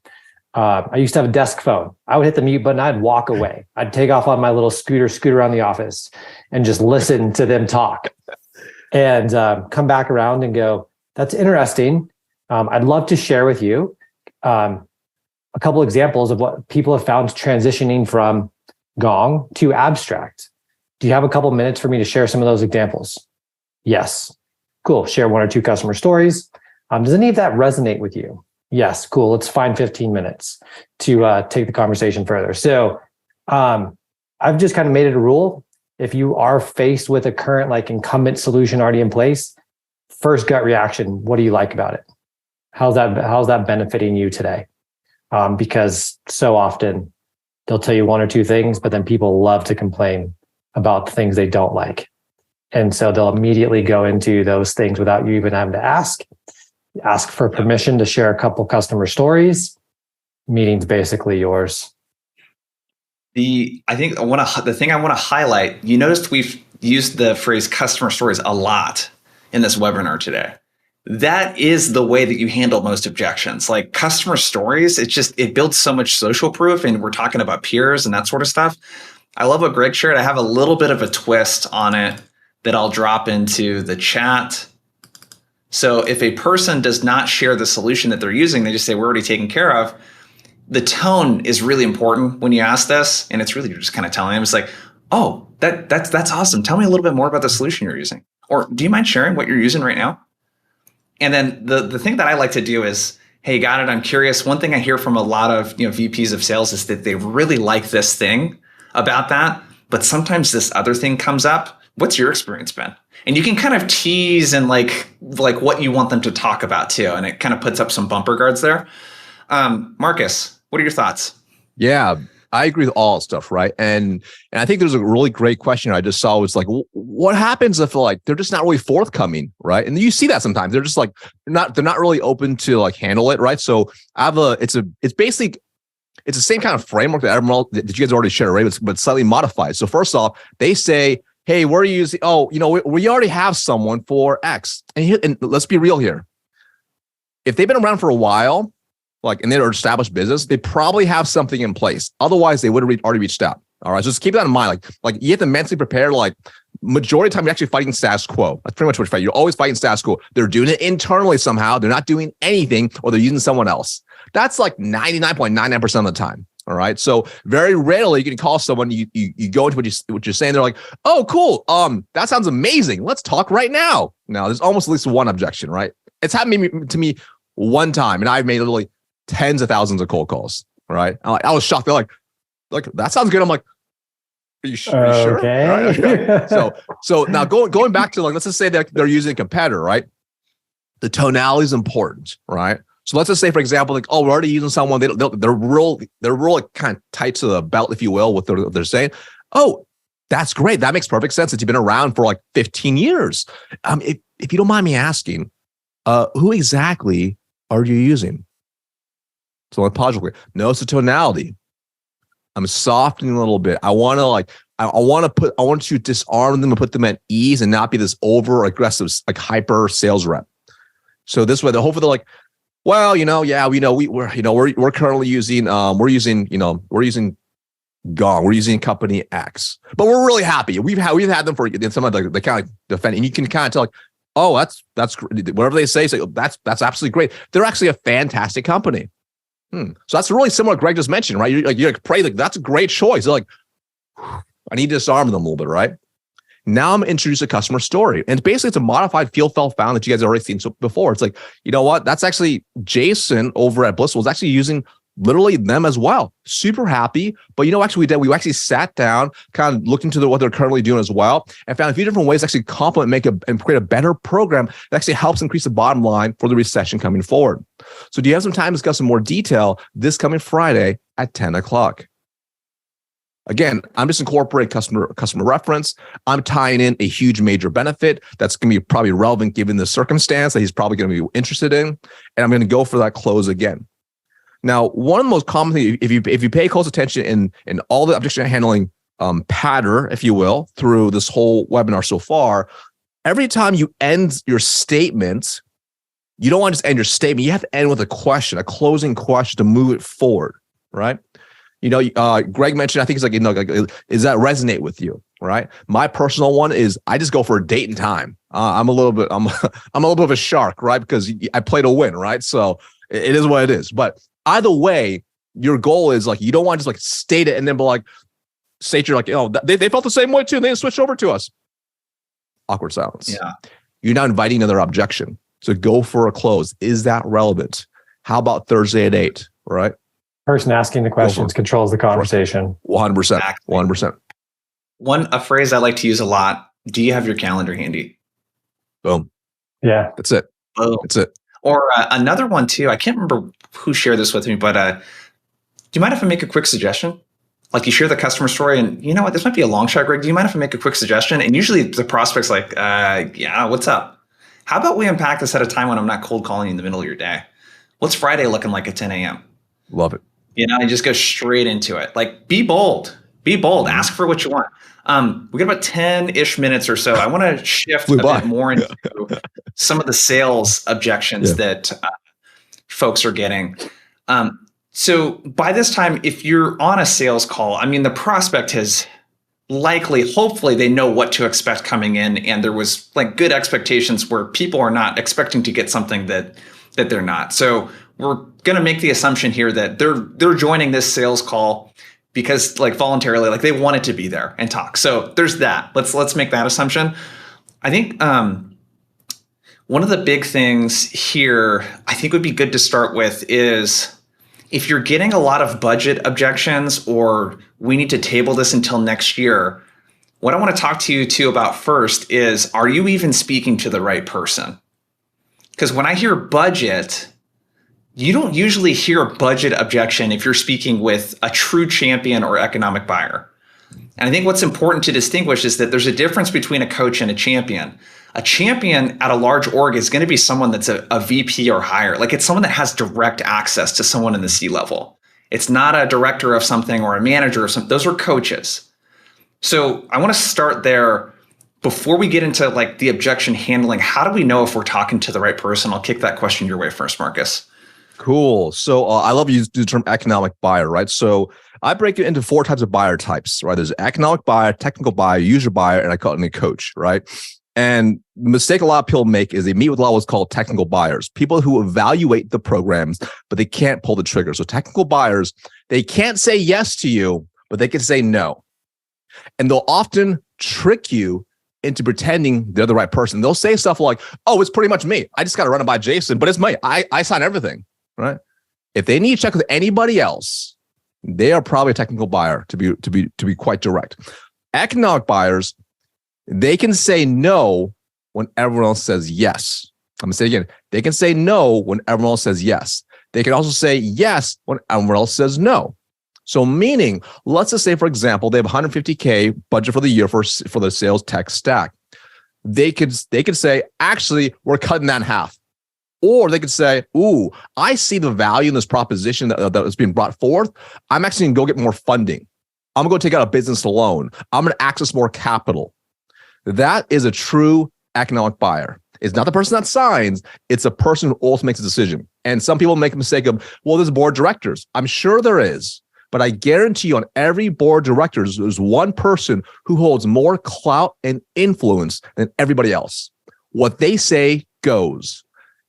C: I used to have a desk phone. I would hit the mute button. I'd walk away. I'd take off on my little scooter around the office and just listen to them talk, and come back around and go, that's interesting. I'd love to share with you a couple examples of what people have found transitioning from Gong to Abstract. Do you have a couple minutes for me to share some of those examples? Yes. Cool. Share one or two customer stories. Does any of that resonate with you? Yes. Cool. Let's find 15 minutes to take the conversation further. So I've just kind of made it a rule. If you are faced with a current incumbent solution already in place, first gut reaction, what do you like about it? How's that benefiting you today? Because so often they'll tell you one or two things, but then people love to complain about the things they don't like. And so they'll immediately go into those things without you even having to ask for permission to share a couple customer stories. Meeting's basically yours.
A: The thing I want to highlight, you noticed we've used the phrase customer stories a lot in this webinar today. that is the way that you handle most objections. Like customer stories, it builds so much social proof, and we're talking about peers and that sort of stuff. I love what Greg shared. I have a little bit of a twist on it that I'll drop into the chat. So if a person does not share the solution that they're using, they just say, we're already taken care of. The tone is really important when you ask this. And it's really just kind of telling them, it's like, oh, that's awesome. Tell me a little bit more about the solution you're using. Or do you mind sharing what you're using right now? And then the thing that I like to do is, hey, got it, I'm curious. One thing I hear from a lot of VPs of sales is that they really like this thing about that, but sometimes this other thing comes up. What's your experience been? And you can kind of tease and like what you want them to talk about too. And it kind of puts up some bumper guards there. Marcus, what are your thoughts?
B: Yeah, I agree with all stuff, right? And I think there's a really great question I just saw was like, what happens if like they're just not really forthcoming, right? And you see that sometimes they're just like they're not really open to like handle it, right? So I have it's basically it's the same kind of framework that you guys already shared, right? But slightly modified. So first off, they say, hey, we're using we already have someone for X, and let's be real here. If they've been around for a while, and they're established business, they probably have something in place. Otherwise, they would have already reached out. All right, so just keep that in mind. Like you have to mentally prepare. Like majority of the time, you're actually fighting status quo. That's pretty much what you're fighting. You're always fighting status quo. They're doing it internally somehow. They're not doing anything, or they're using someone else. That's like 99.99% of the time. All right, so very rarely you can call someone. You go into what you're saying. They're like, oh, cool. That sounds amazing. Let's talk right now. Now, there's almost at least one objection, right? It's happened to me one time, and I've made literally tens of thousands of cold calls, right? I was shocked. They're like, that sounds good. I'm like, are you sure?
C: Okay.
B: Right, okay. So now going back to let's just say that they're using a competitor, right? The tonality is important, right? So let's just say, for example, we're already using someone. They're real kind of tight to the belt, if you will, what they're saying. Oh, that's great. That makes perfect sense. That you've been around for 15 years. If you don't mind me asking, who exactly are you using? So I pause real quick. Notice the tonality. I'm softening a little bit. I want to disarm them and put them at ease and not be this over aggressive, hyper sales rep. So this way, hopefully they're like, well, we're currently using we're using Gong. We're using company X, but we're really happy. We've had them for some of the kind of defend, and you can kind of tell oh, that's whatever they say that's absolutely great. They're actually a fantastic company. So that's really similar to Greg just mentioned, right? You're pray that's a great choice. They're like, I need to disarm them a little bit, right? Now I'm introducing a customer story. And basically it's a modified feel, felt, found that you guys have already seen before. It's like, you know what? That's actually Jason over at Blissful is actually using literally them as well. Super happy. But actually we actually sat down, kind of looked into what they're currently doing as well, and found a few different ways to actually complement, and create a better program that actually helps increase the bottom line for the recession coming forward. So do you have some time to discuss in more detail this coming Friday at 10 o'clock? Again, I'm just incorporating customer reference. I'm tying in a huge major benefit that's going to be probably relevant given the circumstance that he's probably going to be interested in. And I'm going to go for that close again. Now, one of the most common things, if you pay close attention in all the objection handling pattern, if you will, through this whole webinar so far, every time you end your statement, you don't want to just end your statement. You have to end with a question, a closing question to move it forward, right? Greg mentioned, I think it's does that resonate with you, right? My personal one is I just go for a date and time. I'm a little bit of a shark, right? Because I play to win, right? So it is what it is. But either way, your goal is you don't want to just state it and then be state you're they felt the same way too. And they switched over to us. Awkward silence.
A: Yeah.
B: You're not inviting another objection. So go for a close. Is that relevant? How about Thursday at 8, right?
C: Person asking the questions controls the conversation.
B: 100%. 100%.
A: A phrase I like to use a lot. Do you have your calendar handy?
B: Boom.
C: Yeah.
B: That's it.
A: Boom.
B: That's it.
A: Or another one too. I can't remember who shared this with me, but do you mind if I make a quick suggestion? You share the customer story and you know what, this might be a long shot, Greg. Do you mind if I make a quick suggestion? And usually the prospect's yeah, what's up? How about we unpack this at a time when I'm not cold calling you in the middle of your day? What's Friday looking like at 10 a.m.?
B: Love it.
A: I just go straight into it. Be bold. Be bold. Ask for what you want. We got about 10-ish minutes or so. I want to shift a bit more into some of the sales objections that folks are getting. So by this time, if you're on a sales call, I mean, the prospect has likely, hopefully they know what to expect coming in. And there was like good expectations where people are not expecting to get something that they're not. So we're going to make the assumption here that they're joining this sales call because like voluntarily, like they wanted to be there and talk. So there's that. Let's make that assumption. I think one of the big things here I think would be good to start with is if you're getting a lot of budget objections or we need to table this until next year, what I want to talk to you too about first is, are you even speaking to the right person? Because when I hear budget, you don't usually hear a budget objection if you're speaking with a true champion or economic buyer. And I think what's important to distinguish is that there's a difference between a coach and a champion. A champion at a large org is going to be someone that's a VP or higher. Like it's someone that has direct access to someone in the C-level. It's not a director of something or a manager or something. Those are coaches. So I want to start there before we get into like the objection handling. How do we know if we're talking to the right person? I'll kick that question your way first, Marcus.
B: Cool. So I love you use the term economic buyer, right? So I break it into 4 types of buyer types, right? There's economic buyer, technical buyer, user buyer, and I call it a coach, right? And the mistake a lot of people make is they meet with a lot of what's called technical buyers, people who evaluate the programs, but they can't pull the trigger. So technical buyers, they can't say yes to you, but they can say no. And they'll often trick you into pretending they're the right person. They'll say stuff like, oh, it's pretty much me. I just got to run it by Jason, but it's me. I sign everything, right? If they need to check with anybody else, they are probably a technical buyer, to be quite direct. Economic buyers, they can say no when everyone else says yes. I'm going to say it again. They can say no when everyone else says yes. They can also say yes when everyone else says no. So meaning, let's just say, for example, they have $150K budget for the year for the sales tech stack. They could say, actually, we're cutting that in half. Or they could say, ooh, I see the value in this proposition that is being brought forth. I'm actually going to go get more funding. I'm going to go take out a business loan. I'm going to access more capital. That is a true economic buyer. It's not the person that signs. It's a person who also makes a decision. And some people make a mistake of, well, there's board of directors. I'm sure there is. But I guarantee you on every board of directors, there's one person who holds more clout and influence than everybody else. What they say goes.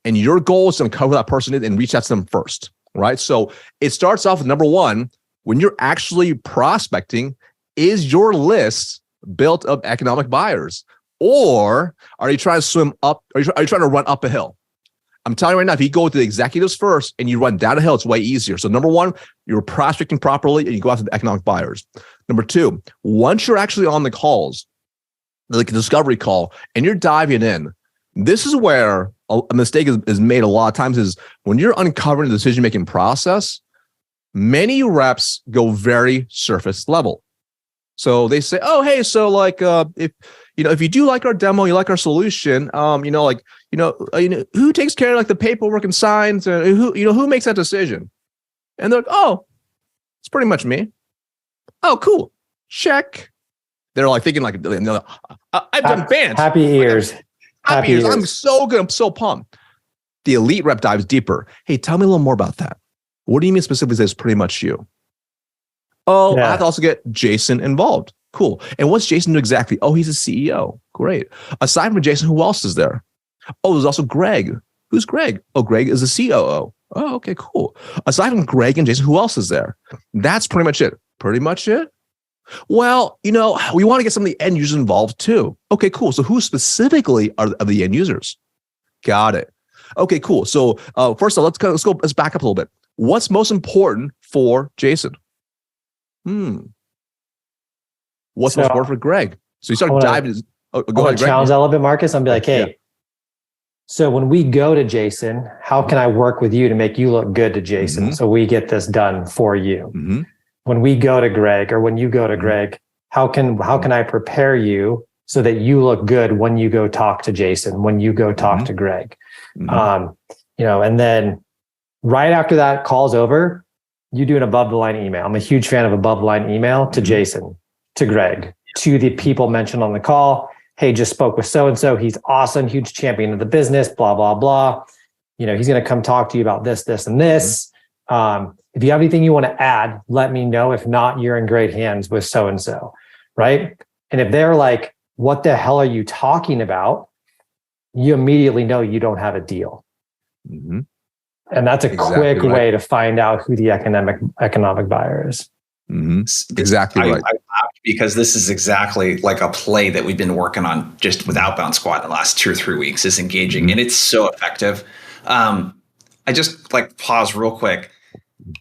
B: And your goal is to uncover that person and reach out to them first, right? So it starts off with number one, when you're actually prospecting, is your list built of economic buyers? Or are you trying to swim up? Are you trying to run up a hill? I'm telling you right now, if you go with the executives first and you run down a hill, it's way easier. So number one, you're prospecting properly and you go after the economic buyers. Number two, once you're actually on the calls, like a discovery call, and you're diving in, this is where a mistake is made a lot of times is when you're uncovering the decision-making process, many reps go very surface level. So they say, oh, hey, so like if you do like our demo, you like our solution, who takes care of like the paperwork and signs, who makes that decision? And they're like, oh, it's pretty much me. Oh, cool. Check. They're like thinking like, I've done bands.
C: Happy ears.
B: Happy ears. I'm so good. I'm so pumped. The elite rep dives deeper. Hey, tell me a little more about that. What do you mean specifically that it's pretty much you? Oh, yeah. I have to also get Jason involved. Cool. And what's Jason do exactly? Oh, he's a CEO. Great. Aside from Jason, who else is there? Oh, there's also Greg. Who's Greg? Oh, Greg is the COO. Oh, okay, cool. Aside from Greg and Jason, who else is there? That's pretty much it. Pretty much it. Well, we want to get some of the end users involved too. Okay, cool. So who specifically are the end users? Got it. Okay, cool. So first of all, let's back up a little bit. What's most important for Jason? What's most important for Greg? So you start diving. Go ahead, Greg.
C: Challenge that a little bit, Marcus. I'm be like, hey, so when we go to Jason, how can I work with you to make you look good to Jason so we get this done for you? Mm-hmm. When we go to Greg or when you go to Greg, how can I prepare you so that you look good when you go talk to Jason, when you go talk to Greg? And then right after that call's over, you do an above the line email. I'm a huge fan of above the line email to Jason, to Greg, to the people mentioned on the call. hey, just spoke with so-and-so. He's awesome, huge champion of the business, blah, blah, blah. He's going to come talk to you about this, this, and this. If you have anything you want to add, let me know. If not, you're in great hands with so-and-so, right? And if they're like, what the hell are you talking about? You immediately know you don't have a deal.
B: Mm-hmm.
C: And that's a quick way to find out who the economic buyer is.
B: Mm-hmm. Exactly right.
A: I laughed because this is exactly like a play that we've been working on just with Outbound Squad the last 2 or 3 weeks is engaging. Mm-hmm. And it's so effective. I just pause real quick.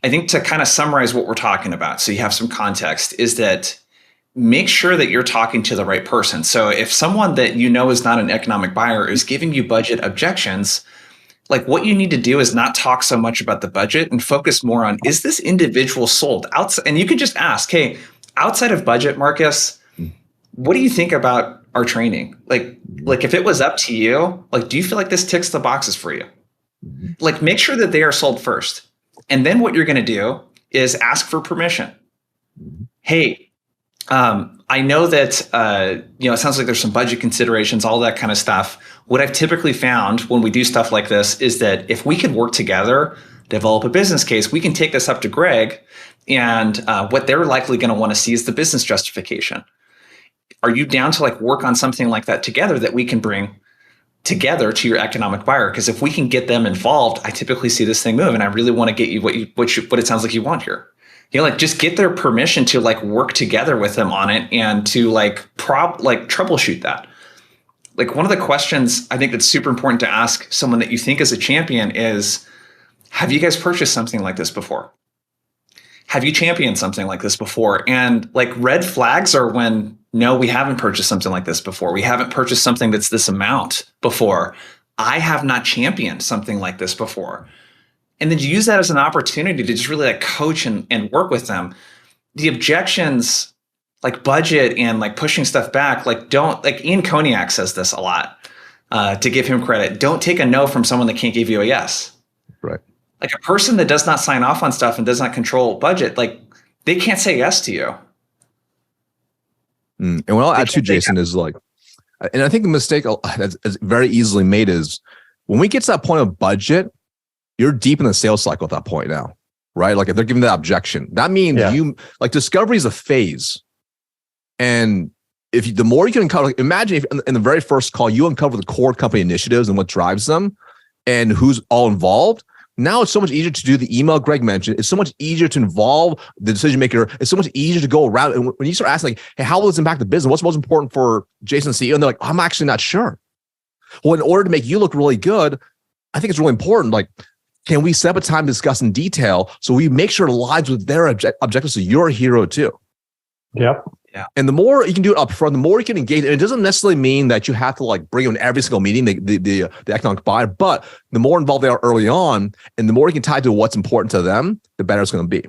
A: I think to kind of summarize what we're talking about, so you have some context, is that make sure that you're talking to the right person. So if someone that is not an economic buyer is giving you budget objections, what you need to do is not talk so much about the budget and focus more on, is this individual sold outside? And you could just ask, hey, outside of budget, Marcus, what do you think about our training? Like if it was up to you, do you feel like this ticks the boxes for you? Make sure that they are sold first. And then what you're going to do is ask for permission. Hey, I know that, it sounds like there's some budget considerations, all that kind of stuff. What I've typically found when we do stuff like this is that if we could work together, develop a business case, we can take this up to Greg, and what they're likely going to want to see is the business justification. Are you down to work on something like that together that we can bring together to your economic buyer? Because if we can get them involved, I typically see this thing move, and I really want to get you what it sounds like you want here. Just get their permission to work together with them on it and to troubleshoot that. One of the questions I think that's super important to ask someone that you think is a champion is, have you guys purchased something like this before? Have you championed something like this before? And red flags are when, no, we haven't purchased something like this before. We haven't purchased something that's this amount before. I have not championed something like this before. And then you use that as an opportunity to just really coach and work with them. The objections, budget and pushing stuff back, don't, Ian Koniak says this a lot, to give him credit. Don't take a no from someone that can't give you a yes.
B: Right.
A: A person that does not sign off on stuff and does not control budget, they can't say yes to you.
B: And what I'll add to Jason is and I think the mistake that's very easily made is when we get to that point of budget, you're deep in the sales cycle at that point now, right? If they're giving that objection, that means discovery is a phase. And the more you can uncover, imagine if in the very first call, you uncover the core company initiatives and what drives them and who's all involved. Now it's so much easier to do the email Greg mentioned. It's so much easier to involve the decision maker. It's so much easier to go around. And when you start asking, hey, how will this impact the business? What's most important for Jason, CEO? And they're like, I'm actually not sure. Well, in order to make you look really good, I think it's really important. Can we set up a time to discuss in detail so we make sure it aligns with their objectives so you're a hero too?
C: Yep.
A: Yeah.
B: And the more you can do it up front, the more you can engage. And it doesn't necessarily mean that you have to bring them in every single meeting, the economic buyer, but the more involved they are early on and the more you can tie to what's important to them, the better it's going to be.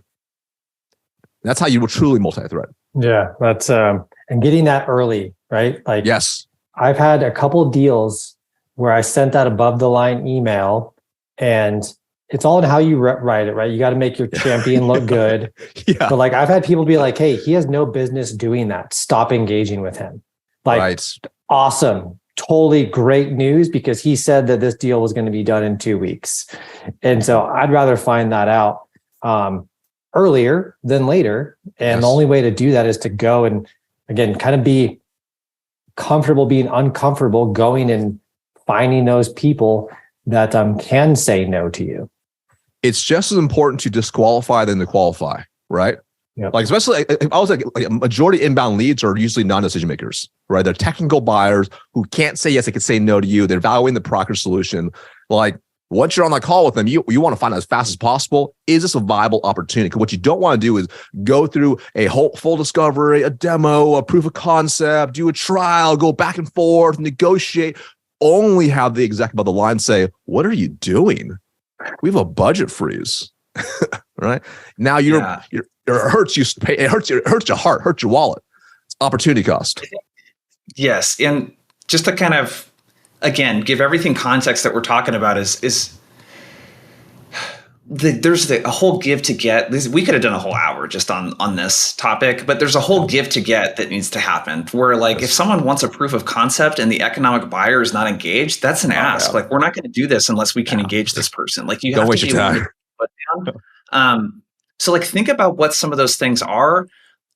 B: That's how you will truly multi-thread.
C: Yeah. That's, and getting that early, right?
B: Yes.
C: I've had a couple of deals where I sent that above the line email, and it's all in how you write it, right? You got to make your champion look good.
B: Yeah.
C: But I've had people be like, hey, he has no business doing that. Stop engaging with him.
B: Right.
C: Awesome. Totally great news, because he said that this deal was going to be done in 2 weeks. And so I'd rather find that out earlier than later. And the only way to do that is to go and, again, kind of be comfortable being uncomfortable, going and finding those people that can say no to you.
B: It's just as important to disqualify than to qualify, right?
C: Yep.
B: Especially, I was a majority inbound leads are usually non-decision makers, right? They're technical buyers who can't say yes, they can say no to you. They're evaluating the product or solution. Once you're on that call with them, you want to find out as fast as possible, is this a viable opportunity? Because what you don't want to do is go through a whole full discovery, a demo, a proof of concept, do a trial, go back and forth, negotiate, only have the executive on the line say, what are you doing? We have a budget freeze, right? Now it hurts you. It hurts your heart, hurts your wallet. It's opportunity cost.
A: Yes. And just to kind of, again, give everything context that we're talking about is there's a whole give to get. We could have done a whole hour just on this topic, but there's a whole give to get that needs to happen. Where like if someone wants a proof of concept and the economic buyer is not engaged, that's an ask. Like we're not going to do this unless we can engage this person. Like you
B: Don't
A: have
B: waste
A: to
B: your time.
A: put down. So like think about what some of those things are.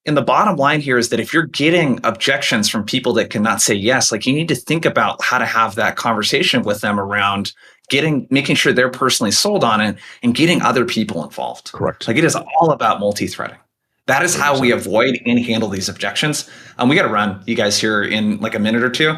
A: And the bottom line here is that if you're getting objections from people that cannot say yes, like you need to think about how to have that conversation with them around making sure they're personally sold on it and getting other people involved.
B: Correct.
A: Like it is all about multi-threading. That is 100%. How we avoid and handle these objections. We got to run, you guys, here in like a minute or two.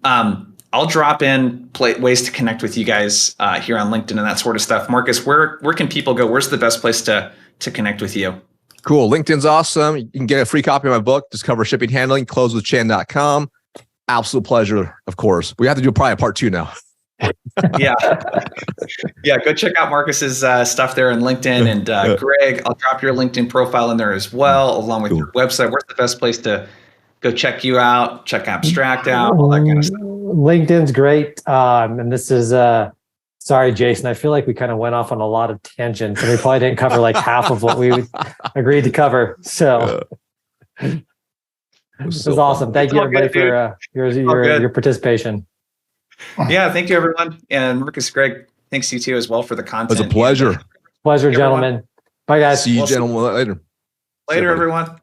A: I'll drop in ways to connect with you guys here on LinkedIn and that sort of stuff. Marcus, where can people go? Where's the best place to connect with you?
B: Cool. LinkedIn's awesome. You can get a free copy of my book, Discover Shipping Handling, closewithchan.com. Absolute pleasure, of course. We have to do probably a part 2 now.
A: Yeah. Go check out Marcus's stuff there on LinkedIn. And Greg, I'll drop your LinkedIn profile in there as well, along with your website. Where's the best place to go check you out, check Abstract out, all that kind of stuff?
C: LinkedIn's great. And this is, sorry, Jason, I feel like we kind of went off on a lot of tangents and we probably didn't cover like half of what we agreed to cover. So it was awesome. Thank you, everybody, for your participation.
A: Yeah, thank you, everyone. And Marcus, Greg, thanks you too as well for the content.
B: It was a pleasure.
C: Pleasure, gentlemen. Bye, guys.
B: See you, gentlemen, later.
A: Later, everyone.